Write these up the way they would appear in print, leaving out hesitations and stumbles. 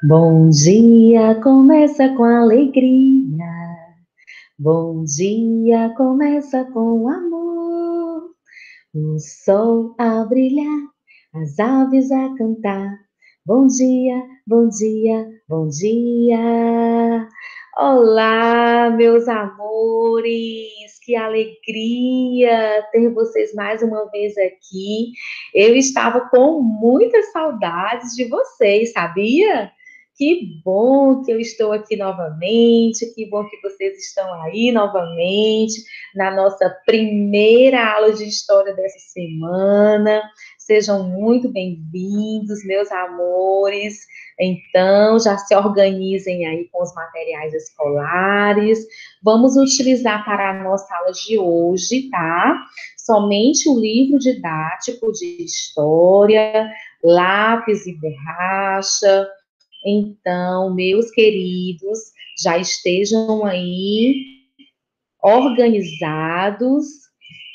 Bom dia, começa com alegria. Bom dia, começa com amor. O sol a brilhar, as aves a cantar. Bom dia, bom dia, bom dia. Olá, meus amores, que alegria ter vocês mais uma vez aqui. Eu estava com muitas saudades de vocês, sabia? Que bom que eu estou aqui novamente, que bom que vocês estão aí novamente na nossa primeira aula de história dessa semana. Sejam muito bem-vindos, meus amores. Então, já se organizem aí com os materiais escolares. Vamos utilizar para a nossa aula de hoje, tá? Somente o livro didático de história, lápis e borracha. Então, meus queridos, já estejam aí organizados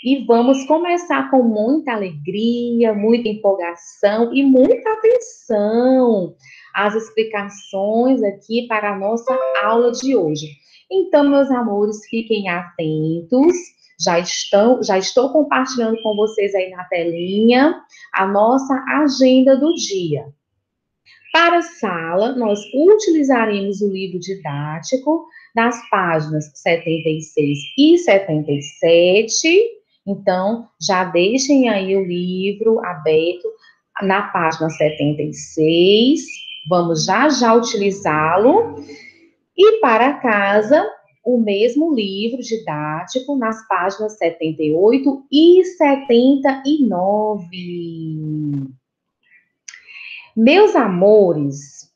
e vamos começar com muita alegria, muita empolgação e muita atenção às explicações aqui para a nossa aula de hoje. Então, meus amores, fiquem atentos. Já estou compartilhando com vocês aí na telinha a nossa agenda do dia. Para a sala, nós utilizaremos o livro didático nas páginas 76 e 77. Então, já deixem aí o livro aberto na página 76. Vamos já já utilizá-lo. E para casa, o mesmo livro didático nas páginas 78 e 79. Meus amores,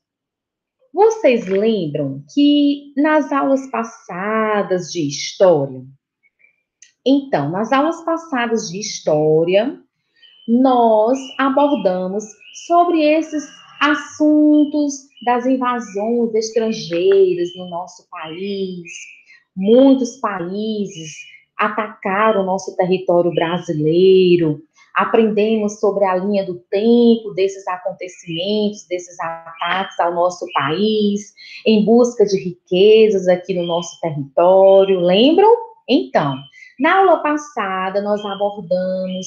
vocês lembram que nas aulas passadas de história, então, nas aulas passadas de história, nós abordamos sobre esses assuntos das invasões estrangeiras no nosso país. Muitos países atacaram o nosso território brasileiro. Aprendemos sobre a linha do tempo desses acontecimentos, desses ataques ao nosso país, em busca de riquezas aqui no nosso território. Lembram? Então, na aula passada, nós abordamos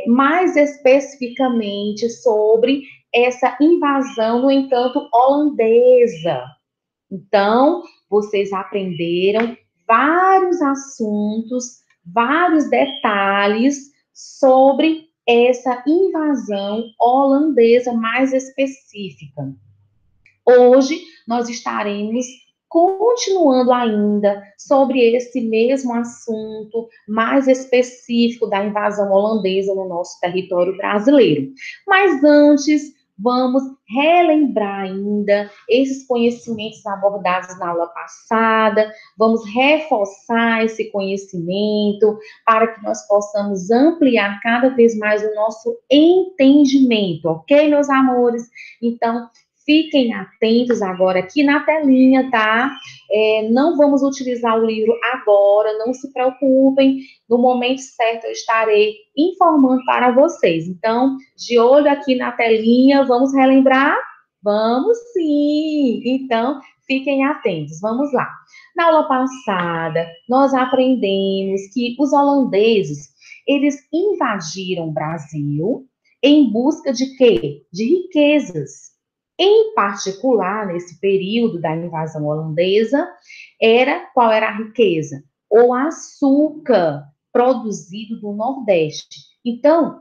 mais especificamente sobre essa invasão, no entanto, holandesa. Então, vocês aprenderam vários assuntos, vários detalhes sobre essa invasão holandesa mais específica. Hoje, nós estaremos continuando ainda sobre esse mesmo assunto mais específico da invasão holandesa no nosso território brasileiro. Mas antes, vamos relembrar ainda esses conhecimentos abordados na aula passada, vamos reforçar esse conhecimento para que nós possamos ampliar cada vez mais o nosso entendimento, ok, meus amores? Então, fiquem atentos agora aqui na telinha, tá? Não vamos utilizar o livro agora, não se preocupem. No momento certo eu estarei informando para vocês. Então, de olho aqui na telinha, vamos relembrar? Vamos sim! Então, fiquem atentos, vamos lá. Na aula passada, nós aprendemos que os holandeses, eles invadiram o Brasil em busca de quê? De riquezas. Em particular, nesse período da invasão holandesa, qual era a riqueza? O açúcar produzido no Nordeste. Então,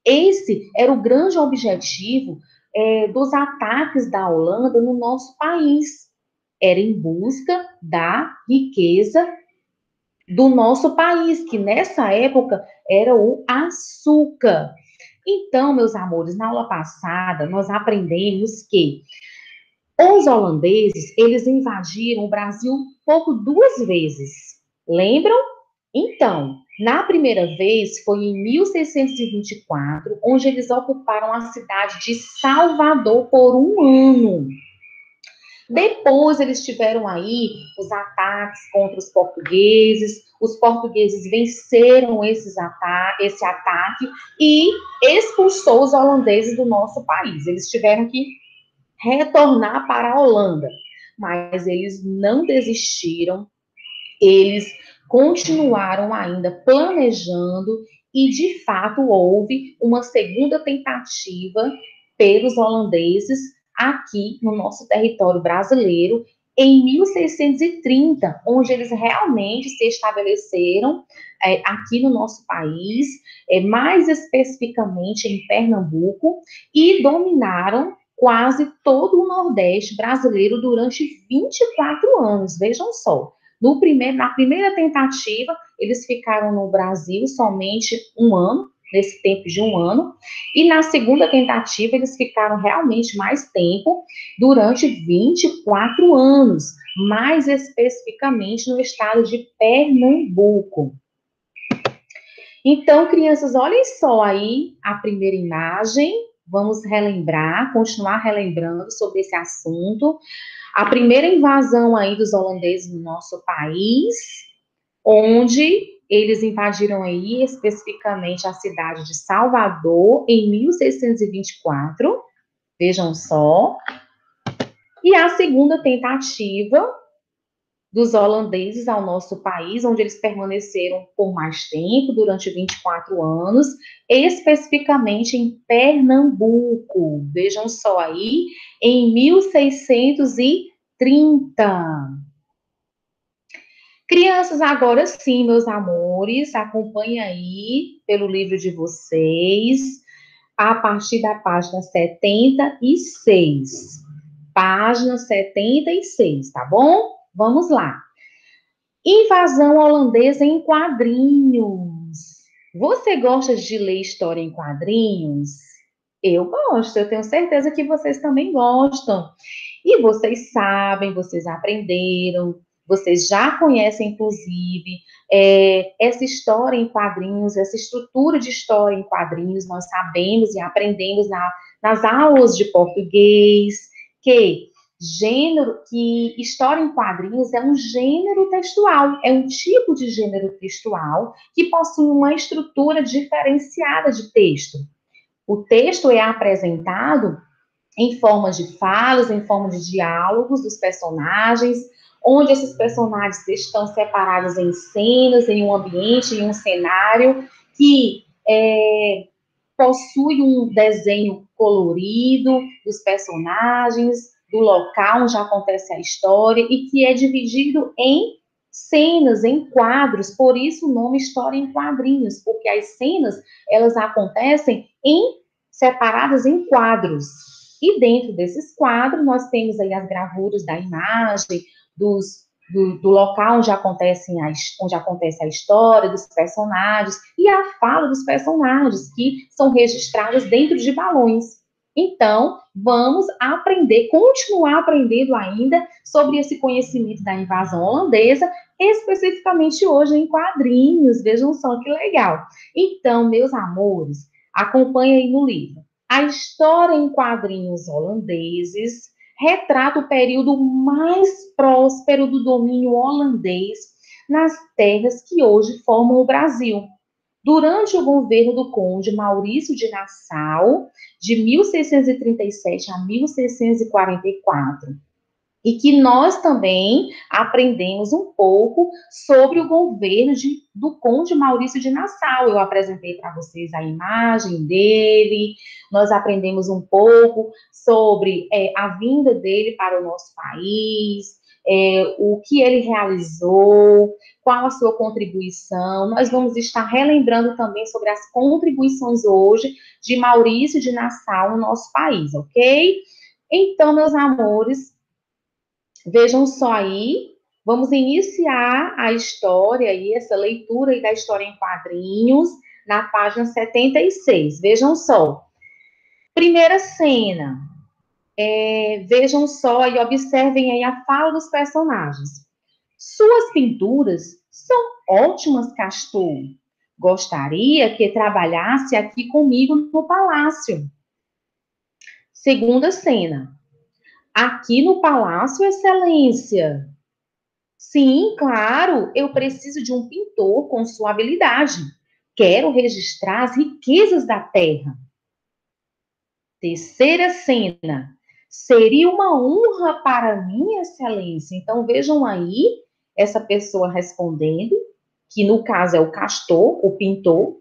esse era o grande objetivo dos ataques da Holanda no nosso país. Era em busca da riqueza do nosso país, que nessa época era o açúcar. Então, meus amores, na aula passada, nós aprendemos que os holandeses, eles invadiram o Brasil pouco duas vezes. Lembram? Então, na primeira vez foi em 1624, onde eles ocuparam a cidade de Salvador por um ano. Depois eles tiveram aí os ataques contra os portugueses venceram esse ataque e expulsou os holandeses do nosso país. Eles tiveram que retornar para a Holanda. Mas eles não desistiram, eles continuaram ainda planejando e, de fato, houve uma segunda tentativa pelos holandeses aqui no nosso território brasileiro em 1630, onde eles realmente se estabeleceram aqui no nosso país, mais especificamente em Pernambuco, e dominaram quase todo o Nordeste brasileiro durante 24 anos, vejam só. Na primeira tentativa, eles ficaram no Brasil somente um ano, nesse tempo de um ano, e na segunda tentativa, eles ficaram realmente mais tempo, durante 24 anos, mais especificamente no estado de Pernambuco. Então, crianças, olhem só aí a primeira imagem, vamos relembrar, continuar relembrando sobre esse assunto. A primeira invasão aí dos holandeses no nosso país, onde eles invadiram aí especificamente a cidade de Salvador em 1624, vejam só. E a segunda tentativa dos holandeses ao nosso país, onde eles permaneceram por mais tempo, durante 24 anos, especificamente em Pernambuco. Vejam só aí, em 1630. Crianças, agora sim, meus amores, acompanhem aí pelo livro de vocês, a partir da página 76. Página 76, tá bom? Vamos lá. Invasão holandesa em quadrinhos. Você gosta de ler história em quadrinhos? Eu gosto, eu tenho certeza que vocês também gostam. E vocês sabem, vocês aprenderam, vocês já conhecem, inclusive, essa história em quadrinhos, essa estrutura de história em quadrinhos, nós sabemos e aprendemos nas aulas de português, que história em quadrinhos é um gênero textual, é um tipo de gênero textual que possui uma estrutura diferenciada de texto. O texto é apresentado em forma de falas, em forma de diálogos dos personagens, onde esses personagens estão separados em cenas, em um ambiente, em um cenário que possui um desenho colorido dos personagens, do local onde acontece a história e que é dividido em cenas, em quadros, por isso o nome História em Quadrinhos, porque as cenas, elas acontecem separadas em quadros. E dentro desses quadros, nós temos aí as gravuras da imagem, do local onde acontece a história, dos personagens, e a fala dos personagens, que são registradas dentro de balões. Então, vamos aprender, continuar aprendendo ainda sobre esse conhecimento da invasão holandesa, especificamente hoje em quadrinhos. Vejam só que legal. Então, meus amores, acompanhem aí no livro. A história em quadrinhos holandeses retrata o período mais próspero do domínio holandês nas terras que hoje formam o Brasil. Durante o governo do conde Maurício de Nassau, de 1637 a 1644, e que nós também aprendemos um pouco sobre o governo do conde Maurício de Nassau. Eu apresentei para vocês a imagem dele, nós aprendemos um pouco sobre a vinda dele para o nosso país, o que ele realizou, qual a sua contribuição. Nós vamos estar relembrando também sobre as contribuições hoje de Maurício de Nassau no nosso país, ok? Então, meus amores, vejam só aí, vamos iniciar a história aí, essa leitura aí da história em quadrinhos, na página 76. Vejam só. Primeira cena. Vejam só e observem aí a fala dos personagens. Suas pinturas são ótimas, Castor. Gostaria que trabalhasse aqui comigo no palácio. Segunda cena. Aqui no palácio, Excelência. Sim, claro, eu preciso de um pintor com sua habilidade. Quero registrar as riquezas da terra. Terceira cena. Seria uma honra para mim, excelência. Então, vejam aí essa pessoa respondendo, que no caso é o Castor, o pintor,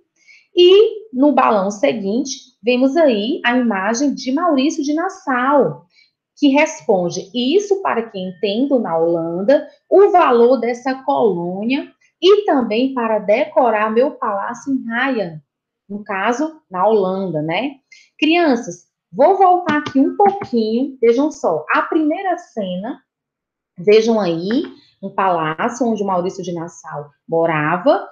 e no balão seguinte, vemos aí a imagem de Maurício de Nassau, que responde isso para que entendo na Holanda o valor dessa colônia e também para decorar meu palácio em Haia, no caso, na Holanda, né? Crianças, vou voltar aqui um pouquinho, vejam só, a primeira cena, vejam aí, um palácio onde o Maurício de Nassau morava,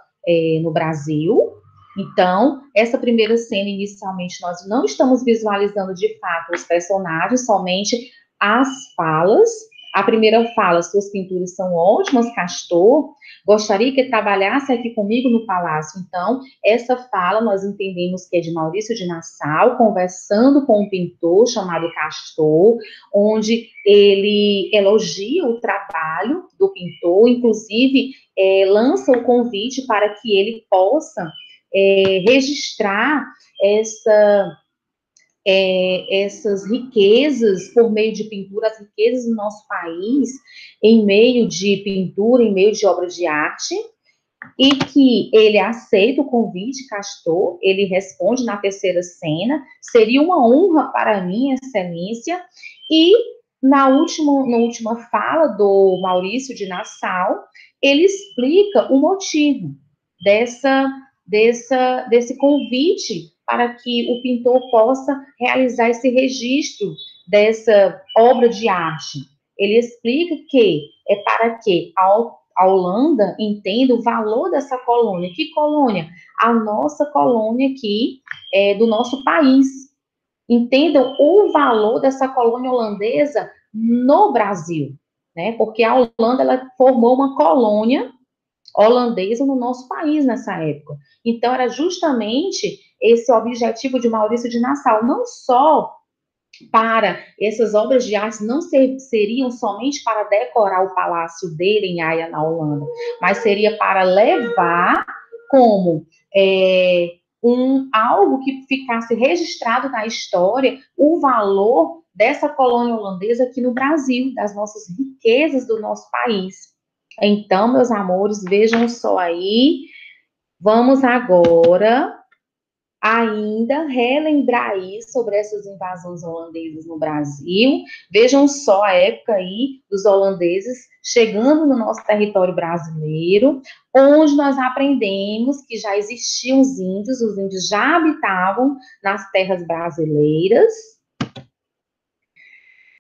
no Brasil. Então, essa primeira cena, inicialmente, nós não estamos visualizando de fato os personagens, somente as falas. A primeira fala, suas pinturas são ótimas, Castor. Gostaria que trabalhasse aqui comigo no palácio. Então, essa fala nós entendemos que é de Maurício de Nassau, conversando com um pintor chamado Castor, onde ele elogia o trabalho do pintor, inclusive lança o convite para que ele possa registrar essas riquezas por meio de pintura, as riquezas do nosso país, em meio de pintura, em meio de obra de arte, e que ele aceita o convite, Castor, ele responde na terceira cena, seria uma honra para mim, excelência, e na última fala do Maurício de Nassau, ele explica o motivo desse convite para que o pintor possa realizar esse registro dessa obra de arte. Ele explica que é para que a Holanda entenda o valor dessa colônia. Que colônia? A nossa colônia aqui, do nosso país. Entendam o valor dessa colônia holandesa no Brasil, né? Porque a Holanda, ela formou uma colônia holandesa no nosso país nessa época. Então, era justamente esse objetivo de Maurício de Nassau, não só para essas obras de arte não seriam somente para decorar o palácio dele em Haia, na Holanda, mas seria para levar como algo que ficasse registrado na história o valor dessa colônia holandesa aqui no Brasil, das nossas riquezas do nosso país. Então, meus amores, vejam só aí, vamos agora ainda relembrar aí sobre essas invasões holandesas no Brasil. Vejam só a época aí dos holandeses chegando no nosso território brasileiro, onde nós aprendemos que já existiam os índios já habitavam nas terras brasileiras.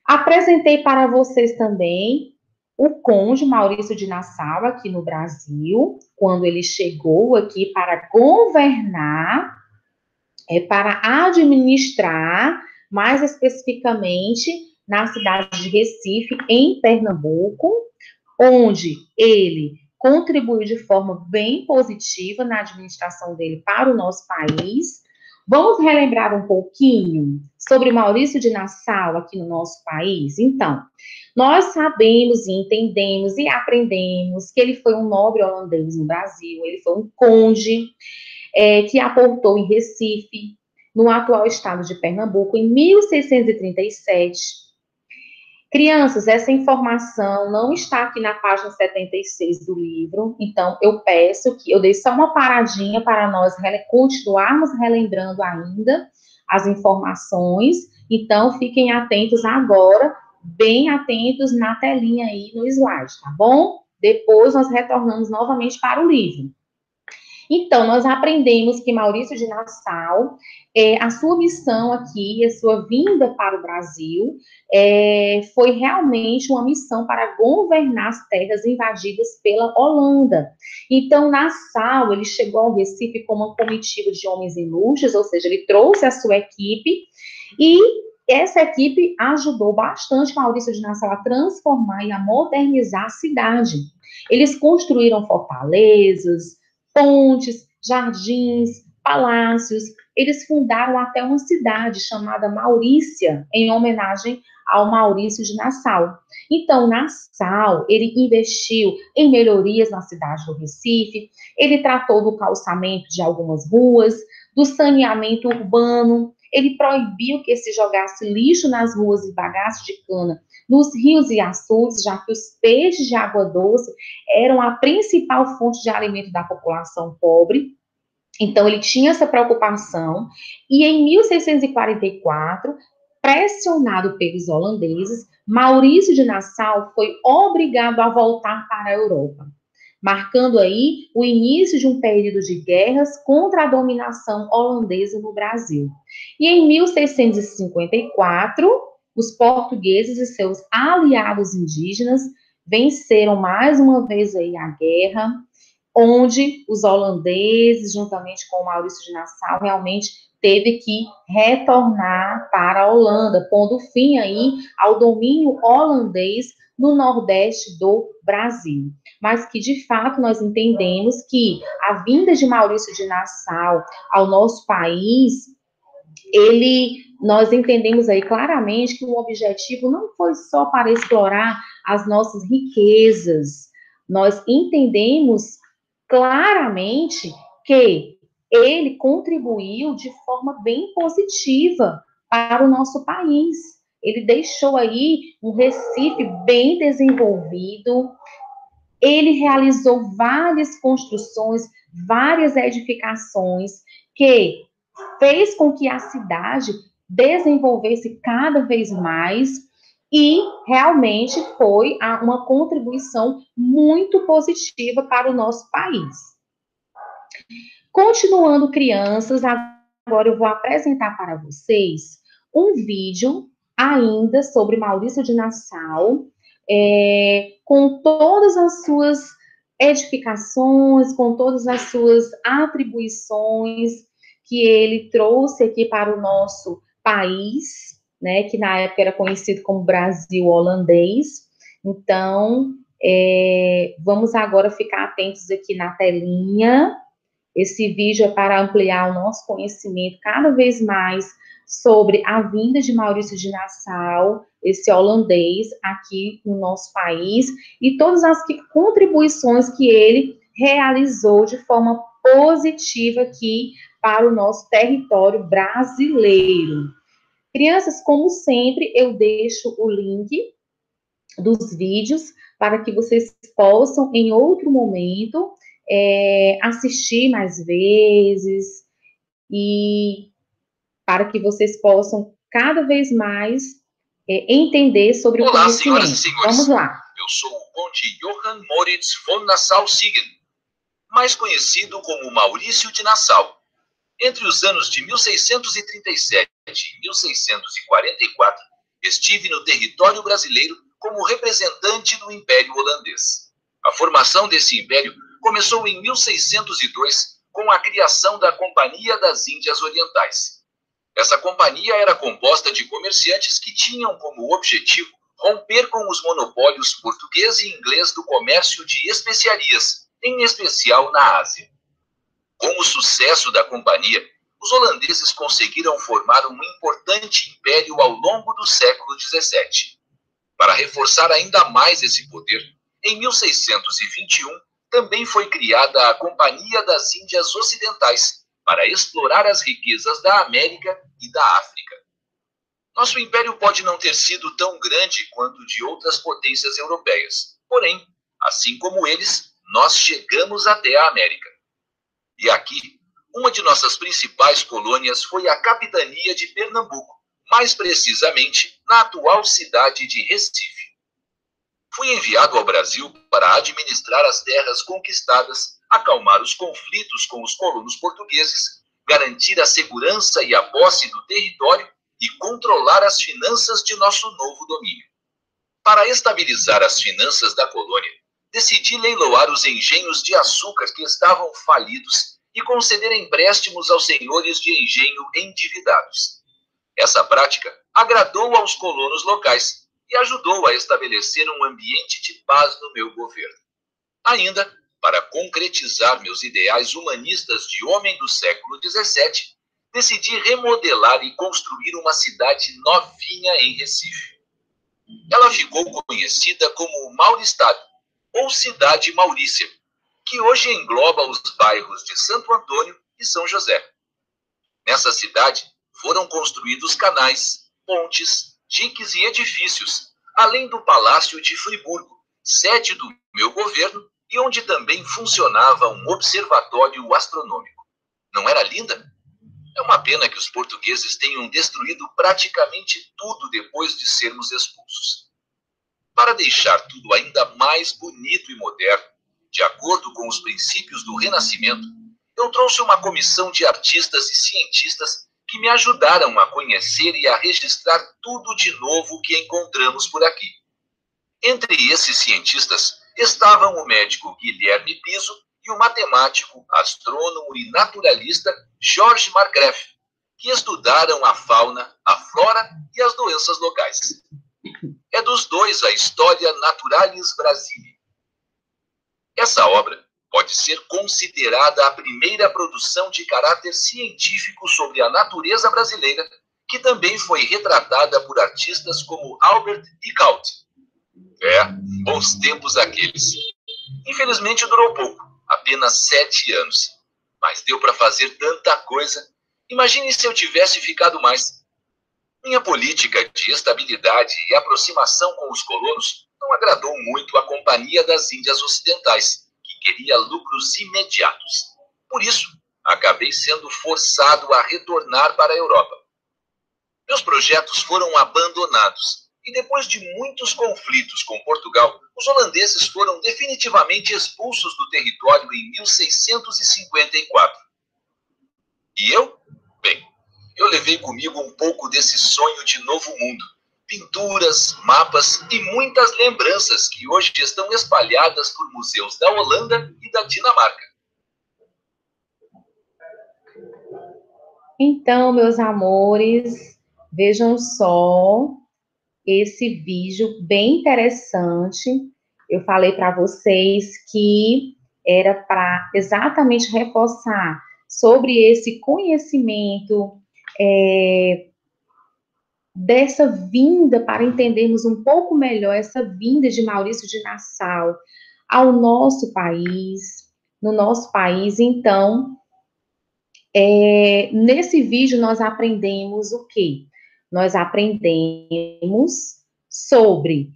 Apresentei para vocês também o conde Maurício de Nassau aqui no Brasil, quando ele chegou aqui para governar, para administrar, mais especificamente na cidade de Recife, em Pernambuco, onde ele contribuiu de forma bem positiva na administração dele para o nosso país. Vamos relembrar um pouquinho sobre Maurício de Nassau aqui no nosso país? Então, nós sabemos e entendemos e aprendemos que ele foi um nobre holandês no Brasil, ele foi um conde, que aportou em Recife, no atual estado de Pernambuco, em 1637. Crianças, essa informação não está aqui na página 76 do livro, então eu peço que eu dei só uma paradinha para nós continuarmos relembrando ainda as informações, então fiquem atentos agora, bem atentos na telinha aí no slide, tá bom? Depois nós retornamos novamente para o livro. Então, nós aprendemos que Maurício de Nassau, a sua missão aqui, a sua vinda para o Brasil, foi realmente uma missão para governar as terras invadidas pela Holanda. Então, Nassau, ele chegou ao Recife com uma comitiva de homens ilustres, ou seja, ele trouxe a sua equipe, e essa equipe ajudou bastante Maurício de Nassau a transformar e a modernizar a cidade. Eles construíram fortalezas, pontes, jardins, palácios. Eles fundaram até uma cidade chamada Maurícia, em homenagem ao Maurício de Nassau. Então, Nassau, ele investiu em melhorias na cidade do Recife, ele tratou do calçamento de algumas ruas, do saneamento urbano, ele proibiu que se jogasse lixo nas ruas e bagaços de cana nos rios e açudes, já que os peixes de água doce eram a principal fonte de alimento da população pobre. Então, ele tinha essa preocupação, e em 1644, pressionado pelos holandeses, Maurício de Nassau foi obrigado a voltar para a Europa, marcando aí o início de um período de guerras contra a dominação holandesa no Brasil. E em 1654, os portugueses e seus aliados indígenas venceram mais uma vez aí a guerra, onde os holandeses, juntamente com o Maurício de Nassau, realmente teve que retornar para a Holanda, pondo fim aí ao domínio holandês no Nordeste do Brasil. Mas que, de fato, nós entendemos que a vinda de Maurício de Nassau ao nosso país, nós entendemos aí claramente que o objetivo não foi só para explorar as nossas riquezas, nós entendemos claramente que ele contribuiu de forma bem positiva para o nosso país. Ele deixou aí um Recife bem desenvolvido, ele realizou várias construções, várias edificações, que fez com que a cidade desenvolvesse cada vez mais, e realmente foi uma contribuição muito positiva para o nosso país. Continuando, crianças, agora eu vou apresentar para vocês um vídeo ainda sobre Maurício de Nassau, com todas as suas edificações, com todas as suas atribuições que ele trouxe aqui para o nosso país, né, que na época era conhecido como Brasil holandês. Então, vamos agora ficar atentos aqui na telinha. Esse vídeo é para ampliar o nosso conhecimento cada vez mais sobre a vinda de Maurício de Nassau, esse holandês, aqui no nosso país, e todas as contribuições que ele realizou de forma positiva aqui para o nosso território brasileiro. Crianças, como sempre, eu deixo o link dos vídeos para que vocês possam, em outro momento, assistir mais vezes, e para que vocês possam cada vez mais entender sobre o conhecimento. Olá, senhoras e senhores. Vamos lá. Eu sou o conde Johann Moritz von Nassau-Siegen, mais conhecido como Maurício de Nassau. Entre os anos de 1637 e 1644, estive no território brasileiro como representante do Império Holandês. A formação desse império começou em 1602 com a criação da Companhia das Índias Orientais. Essa companhia era composta de comerciantes que tinham como objetivo romper com os monopólios português e inglês do comércio de especiarias, em especial na Ásia. Com o sucesso da companhia, os holandeses conseguiram formar um importante império ao longo do século XVII. Para reforçar ainda mais esse poder, em 1621, também foi criada a Companhia das Índias Ocidentais, para explorar as riquezas da América e da África. Nosso império pode não ter sido tão grande quanto de outras potências europeias, porém, assim como eles, nós chegamos até a América. E aqui, uma de nossas principais colônias foi a capitania de Pernambuco, mais precisamente na atual cidade de Recife. Fui enviado ao Brasil para administrar as terras conquistadas, acalmar os conflitos com os colonos portugueses, garantir a segurança e a posse do território e controlar as finanças de nosso novo domínio. Para estabilizar as finanças da colônia, decidi leiloar os engenhos de açúcar que estavam falidos e conceder empréstimos aos senhores de engenho endividados. Essa prática agradou aos colonos locais e ajudou a estabelecer um ambiente de paz no meu governo. Ainda, para concretizar meus ideais humanistas de homem do século XVII, decidi remodelar e construir uma cidade novinha em Recife. Ela ficou conhecida como Mauristado, ou Cidade Maurícia, que hoje engloba os bairros de Santo Antônio e São José. Nessa cidade, foram construídos canais, pontes, diques e edifícios, além do Palácio de Friburgo, sede do meu governo, e onde também funcionava um observatório astronômico. Não era linda? É uma pena que os portugueses tenham destruído praticamente tudo depois de sermos expulsos. Para deixar tudo ainda mais bonito e moderno, de acordo com os princípios do Renascimento, eu trouxe uma comissão de artistas e cientistas que me ajudaram a conhecer e a registrar tudo de novo que encontramos por aqui. Entre esses cientistas estavam o médico Guilherme Piso e o matemático, astrônomo e naturalista Georges Marggraf, que estudaram a fauna, a flora e as doenças locais. É dos dois a Historia Naturalis Brasiliae. Essa obra pode ser considerada a primeira produção de caráter científico sobre a natureza brasileira, que também foi retratada por artistas como Albert Eckhout. Bons tempos aqueles. Infelizmente durou pouco, apenas 7 anos. Mas deu para fazer tanta coisa. Imagine se eu tivesse ficado mais. Minha política de estabilidade e aproximação com os colonos não agradou muito a Companhia das Índias Ocidentais, que queria lucros imediatos. Por isso, acabei sendo forçado a retornar para a Europa. Meus projetos foram abandonados e depois de muitos conflitos com Portugal, os holandeses foram definitivamente expulsos do território em 1654. E eu? Bem, eu levei comigo um pouco desse sonho de novo mundo. Pinturas, mapas e muitas lembranças que hoje estão espalhadas por museus da Holanda e da Dinamarca. Então, meus amores, vejam só esse vídeo bem interessante. Eu falei para vocês que era para exatamente reforçar sobre esse conhecimento dessa vinda, para entendermos um pouco melhor essa vinda de Maurício de Nassau ao nosso país, no nosso país. Então, nesse vídeo nós aprendemos o quê? Nós aprendemos sobre,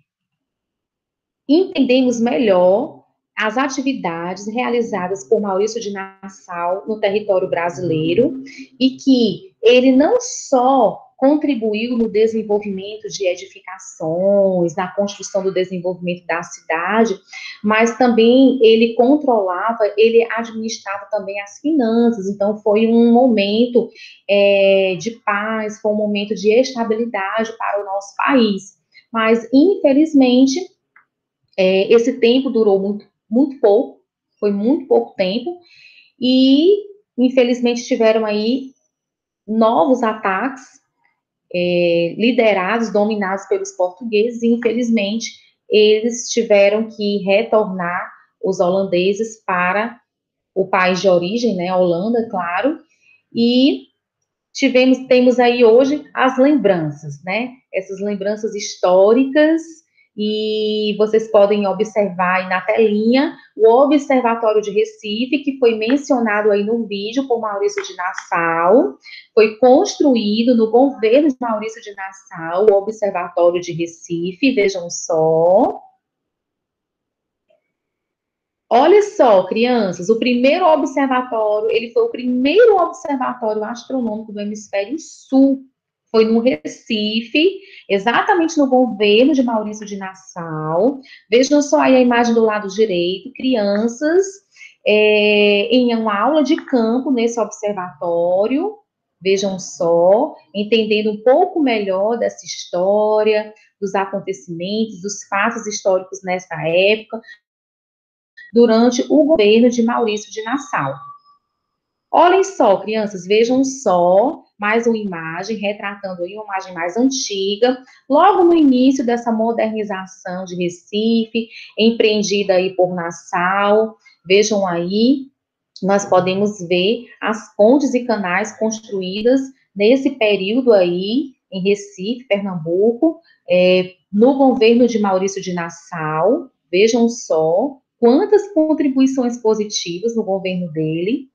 entendemos melhor as atividades realizadas por Maurício de Nassau no território brasileiro e que ele não só contribuiu no desenvolvimento de edificações, na construção do desenvolvimento da cidade, mas também ele controlava, ele administrava também as finanças. Então, foi um momento de paz, foi um momento de estabilidade para o nosso país. Mas, infelizmente, esse tempo durou muito pouco, foi muito pouco tempo, e, infelizmente, tiveram aí novos ataques, liderados, dominados pelos portugueses, e infelizmente eles tiveram que retornar, os holandeses, para o país de origem, né, a Holanda, claro, e temos aí hoje as lembranças, né, essas lembranças históricas, e vocês podem observar aí na telinha o Observatório de Recife, que foi mencionado aí no vídeo por Maurício de Nassau, foi construído no governo de Maurício de Nassau, o Observatório de Recife, vejam só. Olha só, crianças, o primeiro observatório, ele foi o primeiro observatório astronômico do Hemisfério Sul, foi no Recife, exatamente no governo de Maurício de Nassau. Vejam só aí a imagem do lado direito, crianças em uma aula de campo nesse observatório, vejam só, entendendo um pouco melhor dessa história, dos acontecimentos, dos fatos históricos nessa época, durante o governo de Maurício de Nassau. Olhem só, crianças, vejam só mais uma imagem, retratando aí uma imagem mais antiga, logo no início dessa modernização de Recife, empreendida aí por Nassau. Vejam aí, nós podemos ver as pontes e canais construídas nesse período aí, em Recife, Pernambuco, no governo de Maurício de Nassau. Vejam só quantas contribuições positivas no governo dele.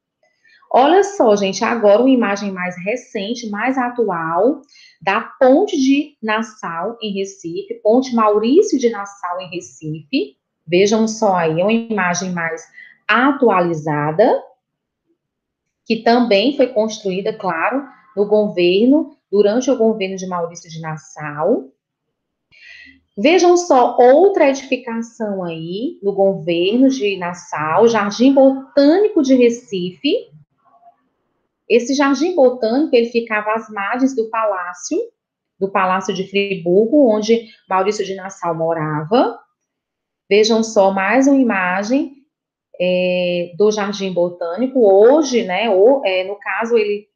Olha só, gente, agora uma imagem mais recente, mais atual, da Ponte de Nassau, em Recife, Ponte Maurício de Nassau, em Recife. Vejam só aí, é uma imagem mais atualizada, que também foi construída, claro, no governo, durante o governo de Maurício de Nassau. Vejam só outra edificação aí, no governo de Nassau, Jardim Botânico de Recife. Esse Jardim Botânico, ele ficava às margens do Palácio de Friburgo, onde Maurício de Nassau morava. Vejam só mais uma imagem do Jardim Botânico. Hoje, né, no caso, ele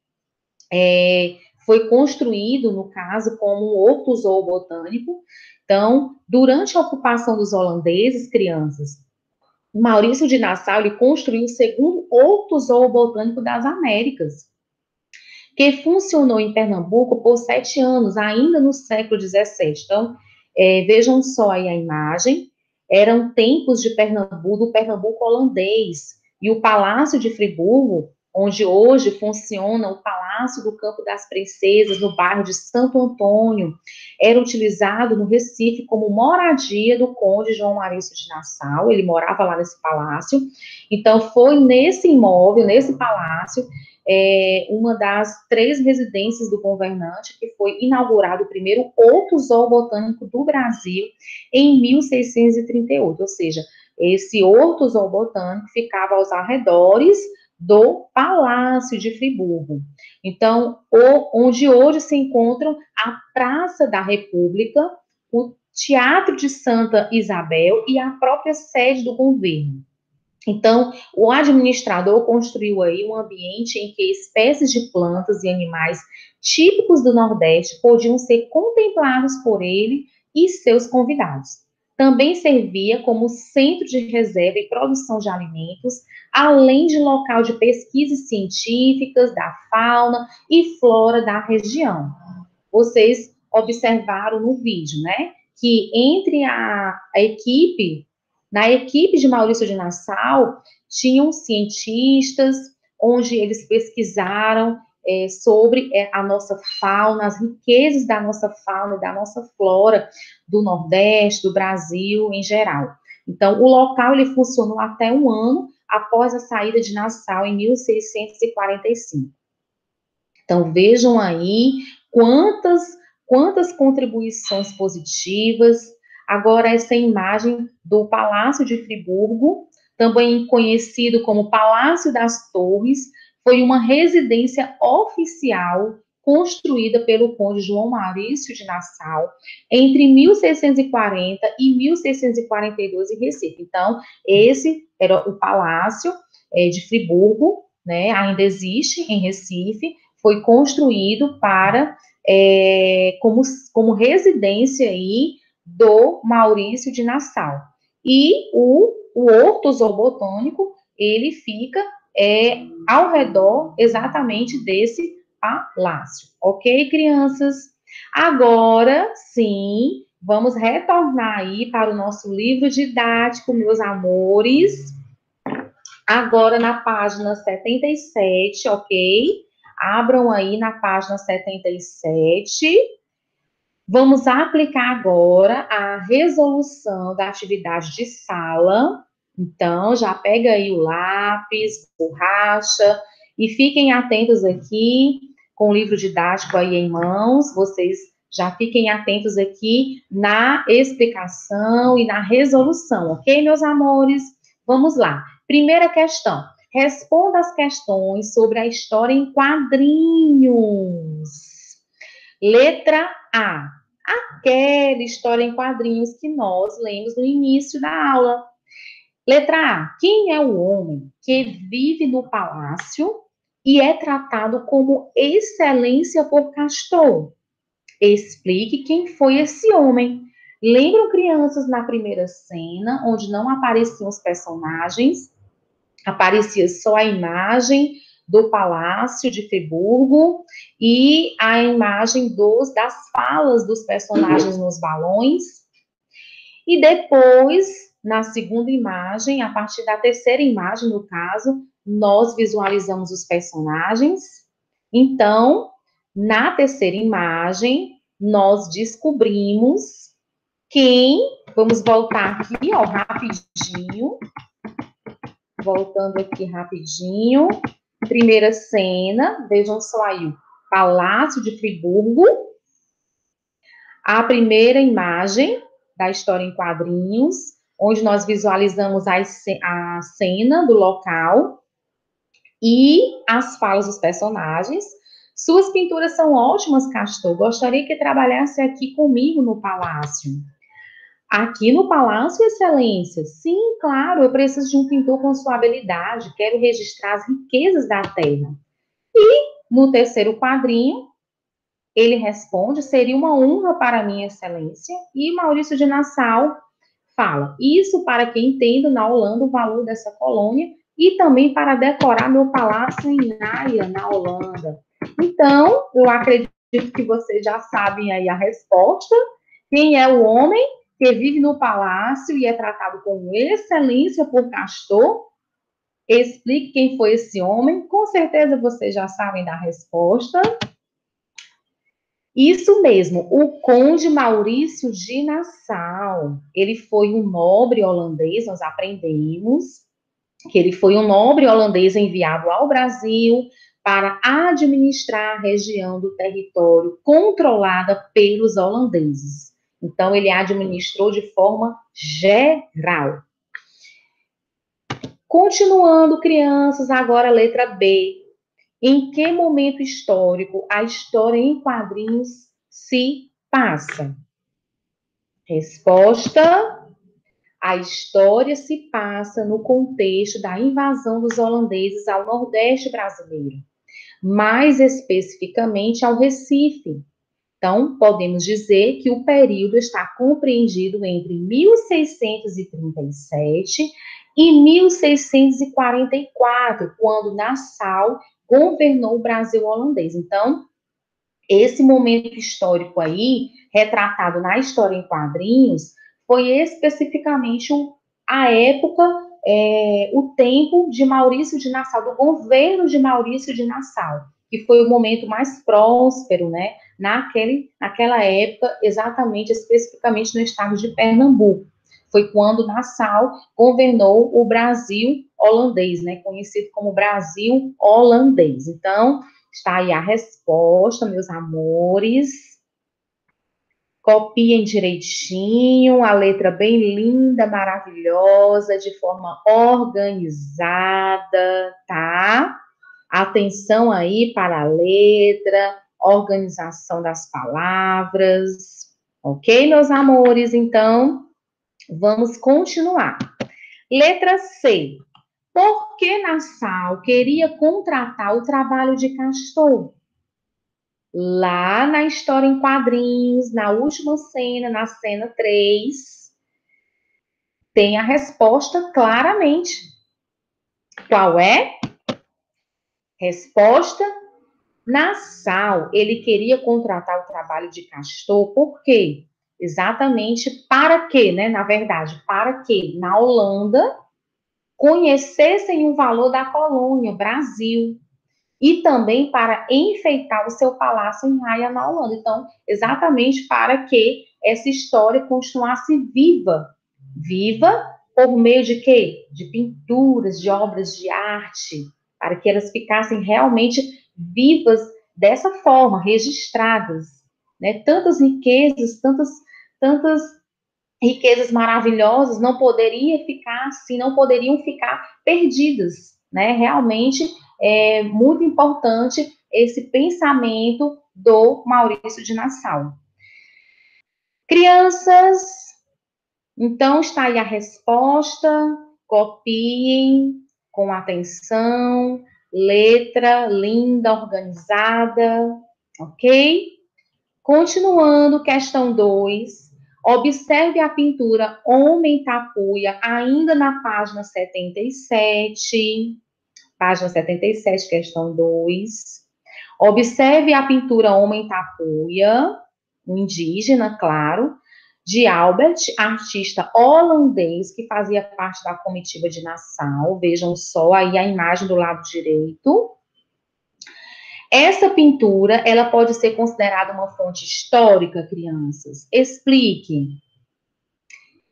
foi construído, no caso, como um horto zoobotânico. Então, durante a ocupação dos holandeses, crianças, Maurício de Nassau, ele construiu o segundo horto zoobotânico das Américas, que funcionou em Pernambuco por 7 anos, ainda no século XVII. Então, vejam só aí a imagem, eram tempos de Pernambuco, do Pernambuco holandês, e o Palácio de Friburgo, onde hoje funciona o Palácio do Campo das Princesas, no bairro de Santo Antônio, era utilizado no Recife como moradia do conde João Maurício de Nassau, ele morava lá nesse palácio. Então, foi nesse imóvel, nesse palácio, uma das 3 residências do governante, que foi inaugurado o primeiro horto zoobotânico do Brasil em 1638, ou seja, esse horto zoobotânico ficava aos arredores do Palácio de Friburgo. Então, onde hoje se encontram a Praça da República, o Teatro de Santa Isabel e a própria sede do governo. Então, o administrador construiu aí um ambiente em que espécies de plantas e animais típicos do Nordeste podiam ser contemplados por ele e seus convidados. Também servia como centro de reserva e produção de alimentos, além de local de pesquisas científicas da fauna e flora da região. Vocês observaram no vídeo, né? Que entre a equipe, na equipe de Maurício de Nassau, tinham cientistas, onde eles pesquisaram sobre a nossa fauna, as riquezas da nossa fauna e da nossa flora do Nordeste, do Brasil em geral. Então, o local ele funcionou até um ano após a saída de Nassau em 1645. Então, vejam aí quantas contribuições positivas. Agora, essa imagem do Palácio de Friburgo, também conhecido como Palácio das Torres, foi uma residência oficial construída pelo conde João Maurício de Nassau entre 1640 e 1642 em Recife. Então, esse era o Palácio de Friburgo, né, ainda existe em Recife, foi construído para como residência aí do Maurício de Nassau. E o horto zoobotânico, ele fica ao redor exatamente desse palácio. Ok, crianças? Agora, sim, vamos retornar aí para o nosso livro didático, meus amores. Agora na página 77, ok? Abram aí na página 77. Vamos aplicar agora a resolução da atividade de sala. Então, já pega aí o lápis, borracha, e fiquem atentos aqui, com o livro didático aí em mãos, vocês já fiquem atentos aqui na explicação e na resolução, ok, meus amores? Vamos lá. Primeira questão. Responda as questões sobre a história em quadrinhos. Letra A. Aquela história em quadrinhos que nós lemos no início da aula. Letra A. Quem é o homem que vive no palácio e é tratado como excelência por Castor? Explique quem foi esse homem. Lembram, crianças, na primeira cena, onde não apareciam os personagens, aparecia só a imagem do Palácio de Friburgo e a imagem das falas dos personagens nos balões. E depois, na segunda imagem, a partir da terceira imagem, no caso, nós visualizamos os personagens. Então, na terceira imagem, nós descobrimos quem... Vamos voltar aqui, ó, rapidinho. Voltando aqui rapidinho. Primeira cena, vejam só aí, o Palácio de Friburgo. A primeira imagem da história em quadrinhos, onde nós visualizamos a cena do local e as falas dos personagens. Suas pinturas são ótimas, Castor. Gostaria que trabalhasse aqui comigo no palácio. Aqui no Palácio, Excelência? Sim, claro, eu preciso de um pintor com sua habilidade, quero registrar as riquezas da terra. E no terceiro quadrinho, ele responde, seria uma honra para mim, Excelência. E Maurício de Nassau fala, isso para que entenda na Holanda o valor dessa colônia e também para decorar meu palácio em Haia, na Holanda. Então, eu acredito que vocês já sabem aí a resposta. Quem é o homem que vive no palácio e é tratado com excelência por Castor? Explique quem foi esse homem. Com certeza vocês já sabem da resposta. Isso mesmo, o Conde Maurício de Nassau. Ele foi um nobre holandês, nós aprendemos que ele foi um nobre holandês enviado ao Brasil para administrar a região do território controlada pelos holandeses. Então, ele administrou de forma geral. Continuando, crianças, agora a letra B. Em que momento histórico a história em quadrinhos se passa? Resposta: a história se passa no contexto da invasão dos holandeses ao Nordeste brasileiro, mais especificamente ao Recife. Então, podemos dizer que o período está compreendido entre 1637 e 1644, quando Nassau governou o Brasil holandês. Então, esse momento histórico aí, retratado na história em quadrinhos, foi especificamente a época, o tempo de Maurício de Nassau, do governo de Maurício de Nassau, que foi o momento mais próspero, né, naquela época, exatamente, especificamente no estado de Pernambuco. Foi quando Nassau governou o Brasil holandês, né, conhecido como Brasil holandês. Então, está aí a resposta, meus amores. Copiem direitinho, a letra bem linda, maravilhosa, de forma organizada, tá? Atenção aí para a letra, organização das palavras, ok, meus amores? Então, vamos continuar. Letra C. Por que Nassau queria contratar o trabalho de Castor? Lá na história em quadrinhos, na última cena, na cena 3, tem a resposta claramente. Qual é? Resposta: Nassau, ele queria contratar o trabalho de Castor, por quê? Exatamente para quê, né? Na verdade, para que na Holanda conhecessem o valor da colônia, Brasil, e também para enfeitar o seu palácio em Haia, na Holanda. Então, exatamente para que essa história continuasse viva. Viva por meio de quê? De pinturas, de obras de arte, para que elas ficassem realmente vivas dessa forma, registradas, né? Tantas riquezas, tantas riquezas maravilhosas não poderiam ficar assim, não poderiam ficar perdidas, né? Realmente é muito importante esse pensamento do Maurício de Nassau. Crianças, então está aí a resposta, copiem com atenção, letra linda, organizada, ok? Continuando, questão 2. Observe a pintura Homem Tapuia, ainda na página 77. Página 77, questão 2. Observe a pintura Homem Tapuia, um indígena, claro. de Albert, artista holandês que fazia parte da comitiva de Nassau. Vejam só aí a imagem do lado direito. Essa pintura, ela pode ser considerada uma fonte histórica, crianças? Explique.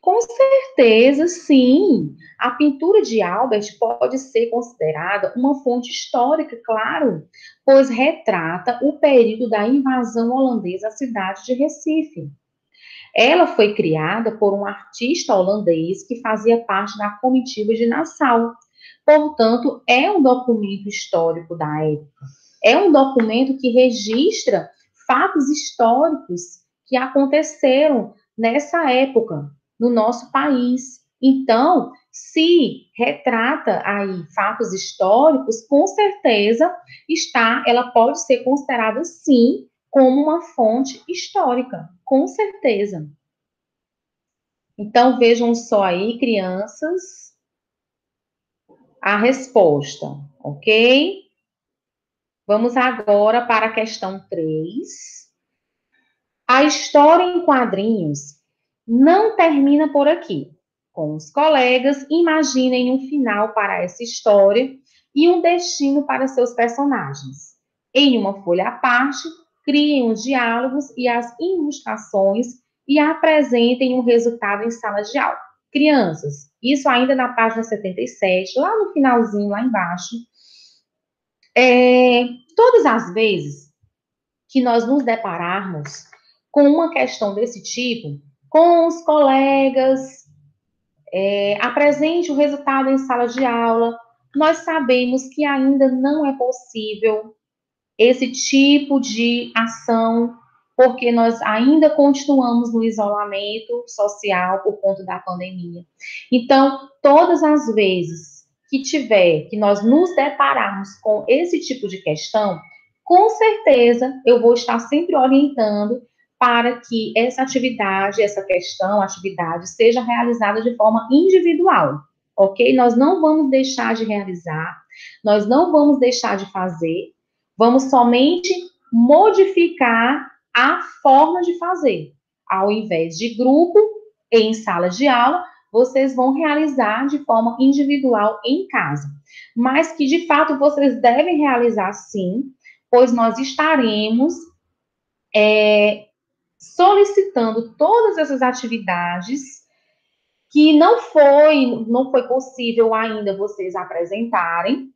Com certeza, sim. A pintura de Albert pode ser considerada uma fonte histórica, claro, pois retrata o período da invasão holandesa à cidade de Recife. Ela foi criada por um artista holandês que fazia parte da comitiva de Nassau. Portanto, é um documento histórico da época. É um documento que registra fatos históricos que aconteceram nessa época no nosso país. Então, se retrata aí fatos históricos, com certeza ela pode ser considerada sim como uma fonte histórica, com certeza. Então, vejam só aí, crianças, a resposta, ok? Vamos agora para a questão 3. A história em quadrinhos não termina por aqui. Com os colegas, imaginem um final para essa história e um destino para seus personagens. Em uma folha à parte, criem os diálogos e as ilustrações e apresentem o resultado em sala de aula. Crianças, isso ainda na página 77, lá no finalzinho, lá embaixo. Todas as vezes que nós nos depararmos com uma questão desse tipo, com os colegas, apresente o resultado em sala de aula, nós sabemos que ainda não é possível esse tipo de ação, porque nós ainda continuamos no isolamento social por conta da pandemia. Então, todas as vezes que nós nos depararmos com esse tipo de questão, com certeza eu vou estar sempre orientando para que essa atividade, atividade, seja realizada de forma individual, ok? Nós não vamos deixar de realizar, nós não vamos deixar de fazer, vamos somente modificar a forma de fazer. Ao invés de grupo, em sala de aula, vocês vão realizar de forma individual em casa. Mas que, de fato, vocês devem realizar sim, pois nós estaremos solicitando todas essas atividades que não foi possível ainda vocês apresentarem.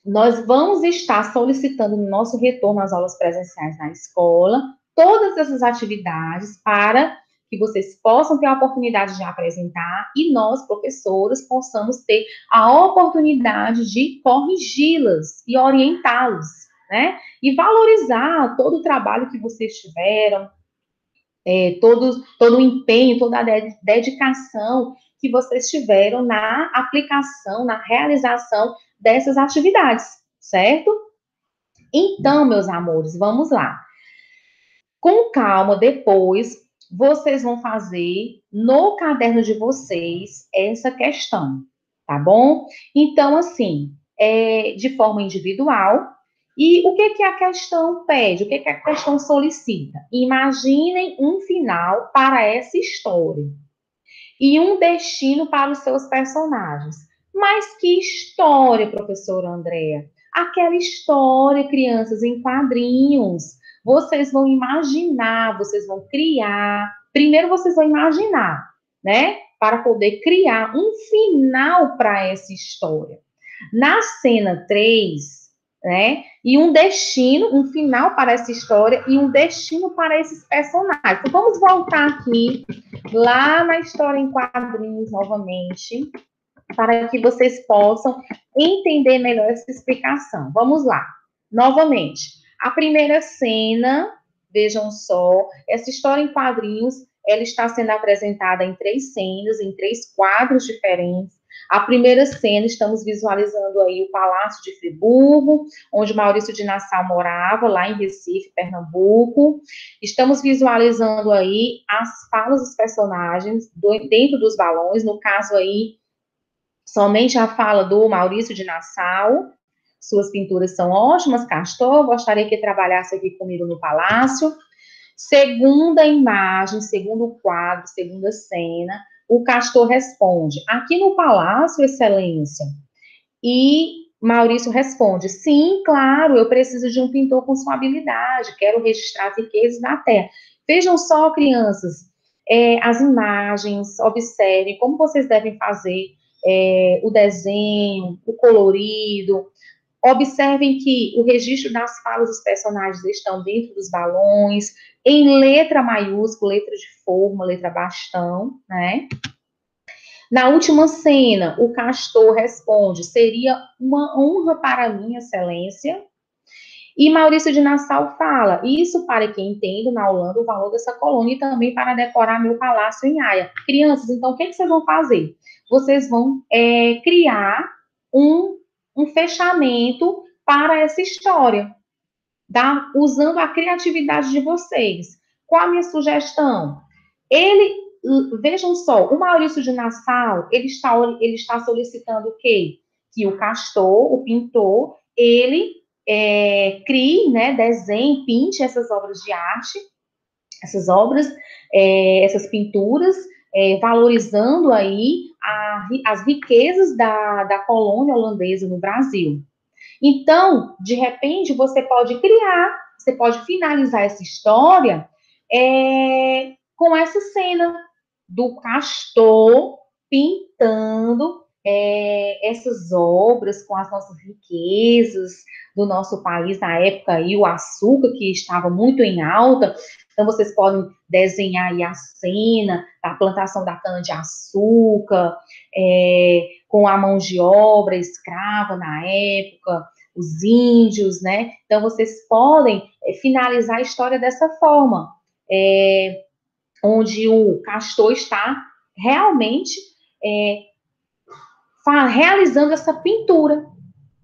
Nós vamos estar solicitando no nosso retorno às aulas presenciais na escola todas essas atividades para que vocês possam ter a oportunidade de apresentar e nós, professoras, possamos ter a oportunidade de corrigi-las e orientá-los, né? E valorizar todo o trabalho que vocês tiveram, todo o empenho, toda a dedicação que vocês tiveram na aplicação, na realização dessas atividades, certo? Então, meus amores, vamos lá. Com calma, depois, vocês vão fazer no caderno de vocês essa questão, tá bom? Então, assim, de forma individual. E o que a questão pede? O que a questão solicita? Imaginem um final para essa história e um destino para os seus personagens. Mas que história, professora Andréa? Aquela história, crianças, em quadrinhos. Vocês vão imaginar, vocês vão criar. Primeiro vocês vão imaginar, né? Para poder criar um final para essa história. Na cena 3, né? E um destino, um final para essa história e um destino para esses personagens. Então, vamos voltar aqui, lá na história em quadrinhos, novamente, para que vocês possam entender melhor essa explicação. Vamos lá. Novamente, a primeira cena, vejam só, essa história em quadrinhos, ela está sendo apresentada em 3 cenas, em 3 quadros diferentes. A primeira cena, estamos visualizando aí o Palácio de Friburgo, onde Maurício de Nassau morava, lá em Recife, Pernambuco. Estamos visualizando aí as falas dos personagens dentro dos balões, no caso aí, somente a fala do Maurício de Nassau. Suas pinturas são ótimas, Castor, gostaria que trabalhasse aqui comigo no Palácio. Segunda imagem, segundo quadro, segunda cena, o Castor responde: aqui no palácio, Excelência. E Maurício responde: sim, claro, eu preciso de um pintor com sua habilidade, quero registrar as riquezas da terra. Vejam só, crianças, as imagens, observem como vocês devem fazer o desenho, o colorido. Observem que o registro das falas dos personagens estão dentro dos balões, em letra maiúscula, letra de forma, letra bastão, né? Na última cena, o Castor responde: seria uma honra para mim, Excelência. E Maurício de Nassau fala: isso para quem entende na Holanda o valor dessa colônia e também para decorar meu palácio em Haia. Crianças, então o que vocês vão fazer? Vocês vão criar um fechamento para essa história, usando a criatividade de vocês. Qual a minha sugestão? Vejam só, o Maurício de Nassau, ele está solicitando o quê? Que o Castor, o pintor, ele crie, né, desenhe, pinte essas obras de arte, essas obras, essas pinturas, valorizando aí as riquezas da colônia holandesa no Brasil. Então, de repente, você pode finalizar essa história com essa cena do Castor pintando essas obras com as nossas riquezas do nosso país na época, e o açúcar que estava muito em alta. Então, vocês podem desenhar aí a cena da plantação da cana-de-açúcar, com a mão de obra escrava na época, os índios, né? Então, vocês podem finalizar a história dessa forma, onde o Castor está realmente realizando essa pintura,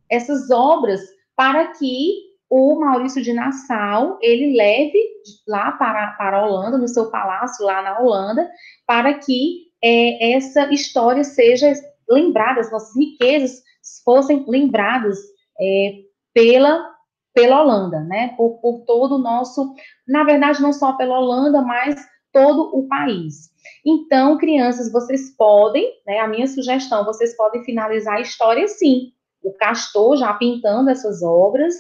essas obras, para que o Maurício de Nassau, ele leve lá para a Holanda, no seu palácio lá na Holanda, para que essa história seja lembrada, as nossas riquezas fossem lembradas pela Holanda, né? Por todo o nosso, na verdade, não só pela Holanda, mas todo o país. Então, crianças, vocês podem, né, a minha sugestão, vocês podem finalizar a história sim. O Castor já pintando essas obras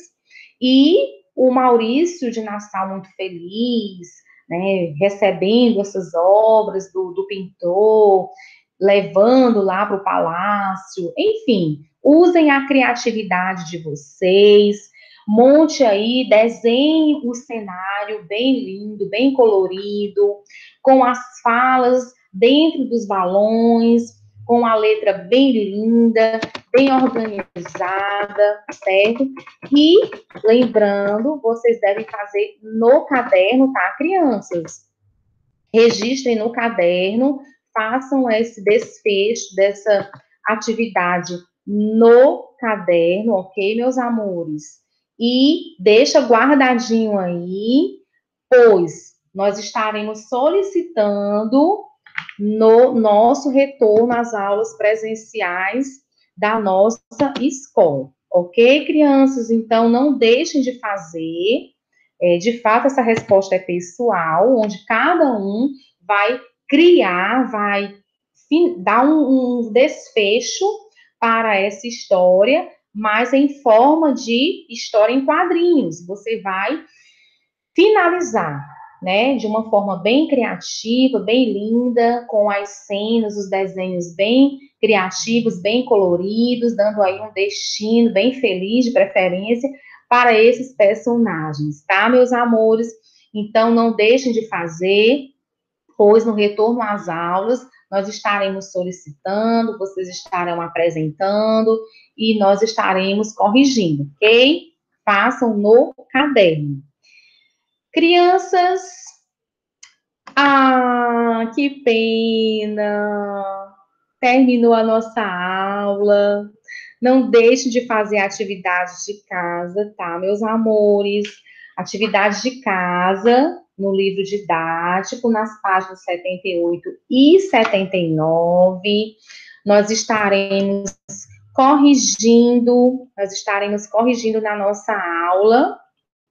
e o Maurício de Nassau muito feliz, né, recebendo essas obras do pintor, levando lá para o palácio, enfim, usem a criatividade de vocês, monte aí, desenhe o cenário bem lindo, bem colorido, com as falas dentro dos balões, com a letra bem linda, bem organizada, certo? E, lembrando, vocês devem fazer no caderno, tá, crianças? Registrem no caderno, façam esse desfecho dessa atividade no caderno, ok, meus amores? E deixa guardadinho aí, pois nós estaremos solicitando no nosso retorno às aulas presenciais da nossa escola, ok, crianças? Então, não deixem de fazer. De fato, essa resposta é pessoal, onde cada um vai criar, vai dar um desfecho para essa história, mas em forma de história em quadrinhos. Você vai finalizar, né, de uma forma bem criativa, bem linda, com as cenas, os desenhos bem criativos, bem coloridos, dando aí um destino bem feliz, de preferência, para esses personagens, tá, meus amores? Então, não deixem de fazer, pois no retorno às aulas, nós estaremos solicitando, vocês estarão apresentando e nós estaremos corrigindo, ok? Façam no caderno. Crianças, que pena! Terminou a nossa aula. Não deixe de fazer atividades de casa, tá, meus amores? Atividades de casa, no livro didático, nas páginas 78 e 79. Nós estaremos corrigindo na nossa aula,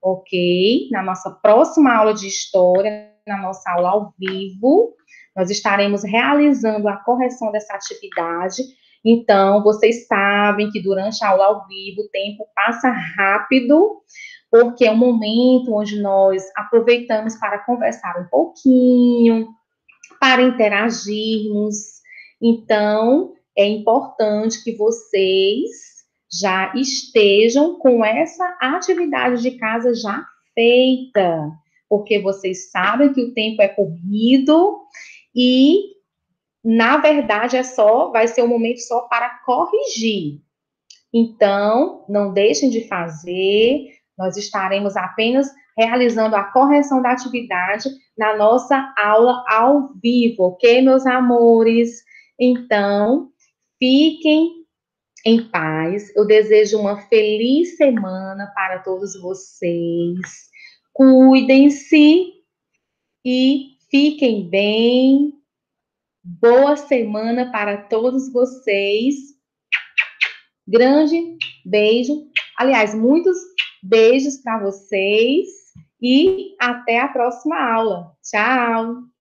ok? Na nossa próxima aula de história, na nossa aula ao vivo, nós estaremos realizando a correção dessa atividade. Então, vocês sabem que durante a aula ao vivo o tempo passa rápido, porque é um momento onde nós aproveitamos para conversar um pouquinho, para interagirmos. Então, é importante que vocês já estejam com essa atividade de casa já feita, porque vocês sabem que o tempo é corrido e, na verdade, vai ser um momento só para corrigir. Então, não deixem de fazer, nós estaremos apenas realizando a correção da atividade na nossa aula ao vivo, ok, meus amores? Então, fiquem em paz. Eu desejo uma feliz semana para todos vocês. Cuidem-se e fiquem bem. Boa semana para todos vocês. Grande beijo. Aliás, muitos beijos para vocês e até a próxima aula. Tchau!